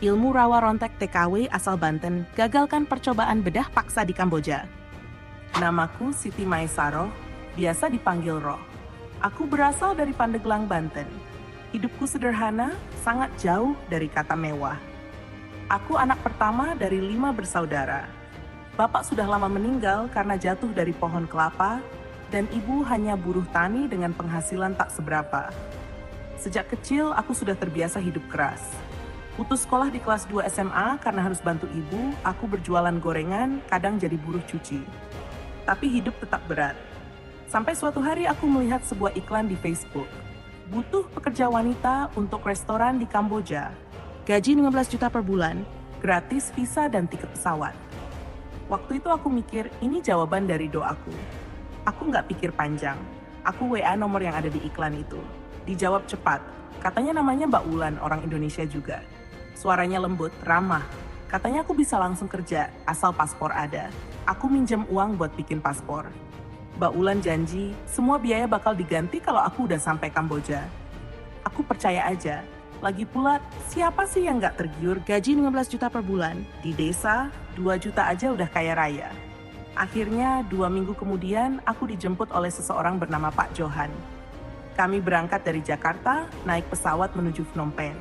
Ilmu rawa rontek TKW asal Banten gagalkan percobaan bedah paksa di Kamboja. Namaku Siti Maesaroh, biasa dipanggil Roh. Aku berasal dari Pandeglang, Banten. Hidupku sederhana, sangat jauh dari kata mewah. Aku anak pertama dari 5 bersaudara. Bapak sudah lama meninggal karena jatuh dari pohon kelapa, dan ibu hanya buruh tani dengan penghasilan tak seberapa. Sejak kecil, aku sudah terbiasa hidup keras. Putus sekolah di kelas 2 SMA karena harus bantu ibu, aku berjualan gorengan, kadang jadi buruh cuci. Tapi hidup tetap berat. Sampai suatu hari aku melihat sebuah iklan di Facebook. Butuh pekerja wanita untuk restoran di Kamboja. Gaji 15 juta per bulan, gratis visa dan tiket pesawat. Waktu itu aku mikir, ini jawaban dari doaku. Aku nggak pikir panjang. Aku WA nomor yang ada di iklan itu. Dijawab cepat. Katanya namanya Mbak Ulan, orang Indonesia juga. Suaranya lembut, ramah. Katanya aku bisa langsung kerja, asal paspor ada. Aku minjem uang buat bikin paspor. Mbak Ulan janji, semua biaya bakal diganti kalau aku udah sampai Kamboja. Aku percaya aja. Lagi pula, siapa sih yang nggak tergiur gaji 15 juta per bulan? Di desa, 2 juta aja udah kaya raya. Akhirnya, 2 minggu kemudian, aku dijemput oleh seseorang bernama Pak Johan. Kami berangkat dari Jakarta, naik pesawat menuju Phnom Penh.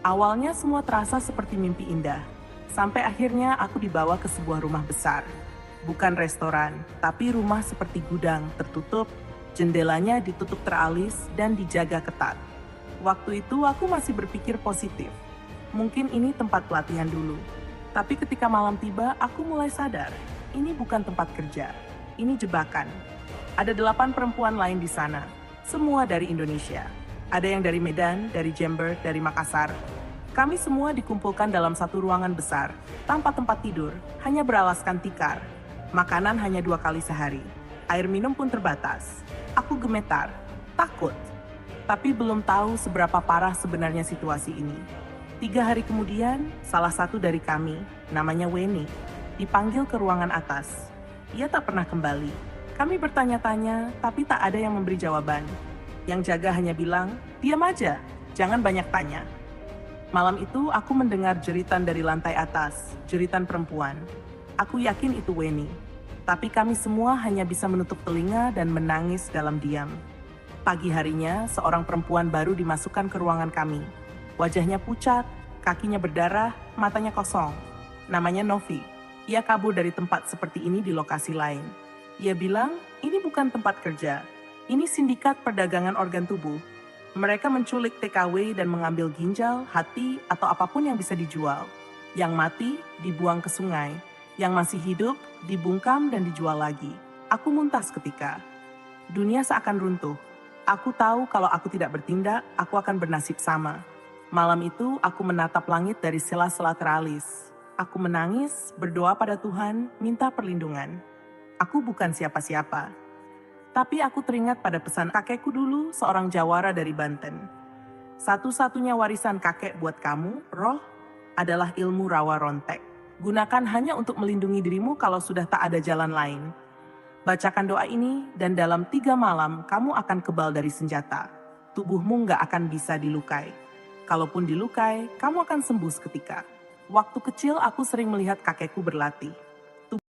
Awalnya semua terasa seperti mimpi indah. Sampai akhirnya aku dibawa ke sebuah rumah besar. Bukan restoran, tapi rumah seperti gudang, tertutup, jendelanya ditutup teralis dan dijaga ketat. Waktu itu aku masih berpikir positif. Mungkin ini tempat pelatihan dulu. Tapi ketika malam tiba, aku mulai sadar. Ini bukan tempat kerja. Ini jebakan. Ada 8 perempuan lain di sana. Semua dari Indonesia. Ada yang dari Medan, dari Jember, dari Makassar. Kami semua dikumpulkan dalam satu ruangan besar, tanpa tempat tidur, hanya beralaskan tikar. Makanan hanya 2 kali sehari. Air minum pun terbatas. Aku gemetar, takut. Tapi belum tahu seberapa parah sebenarnya situasi ini. 3 hari kemudian, salah satu dari kami, namanya Weni, dipanggil ke ruangan atas. Ia tak pernah kembali. Kami bertanya-tanya, tapi tak ada yang memberi jawaban. Yang jaga hanya bilang, diam aja, jangan banyak tanya. Malam itu aku mendengar jeritan dari lantai atas, jeritan perempuan. Aku yakin itu Weni. Tapi kami semua hanya bisa menutup telinga dan menangis dalam diam. Pagi harinya, seorang perempuan baru dimasukkan ke ruangan kami. Wajahnya pucat, kakinya berdarah, matanya kosong. Namanya Novi. Ia kabur dari tempat seperti ini di lokasi lain. Ia bilang, ini bukan tempat kerja. Ini sindikat perdagangan organ tubuh. Mereka menculik TKW dan mengambil ginjal, hati, atau apapun yang bisa dijual. Yang mati, dibuang ke sungai. Yang masih hidup, dibungkam dan dijual lagi. Aku muntah seketika. Dunia seakan runtuh. Aku tahu kalau aku tidak bertindak, aku akan bernasib sama. Malam itu, aku menatap langit dari sela-sela teralis. Aku menangis, berdoa pada Tuhan, minta perlindungan. Aku bukan siapa-siapa. Tapi aku teringat pada pesan kakekku dulu, seorang jawara dari Banten. Satu-satunya warisan kakek buat kamu, Roh, adalah ilmu rawa rontek. Gunakan hanya untuk melindungi dirimu kalau sudah tak ada jalan lain. Bacakan doa ini, dan dalam 3 malam kamu akan kebal dari senjata. Tubuhmu nggak akan bisa dilukai. Kalaupun dilukai, kamu akan sembuh seketika. Waktu kecil aku sering melihat kakekku berlatih.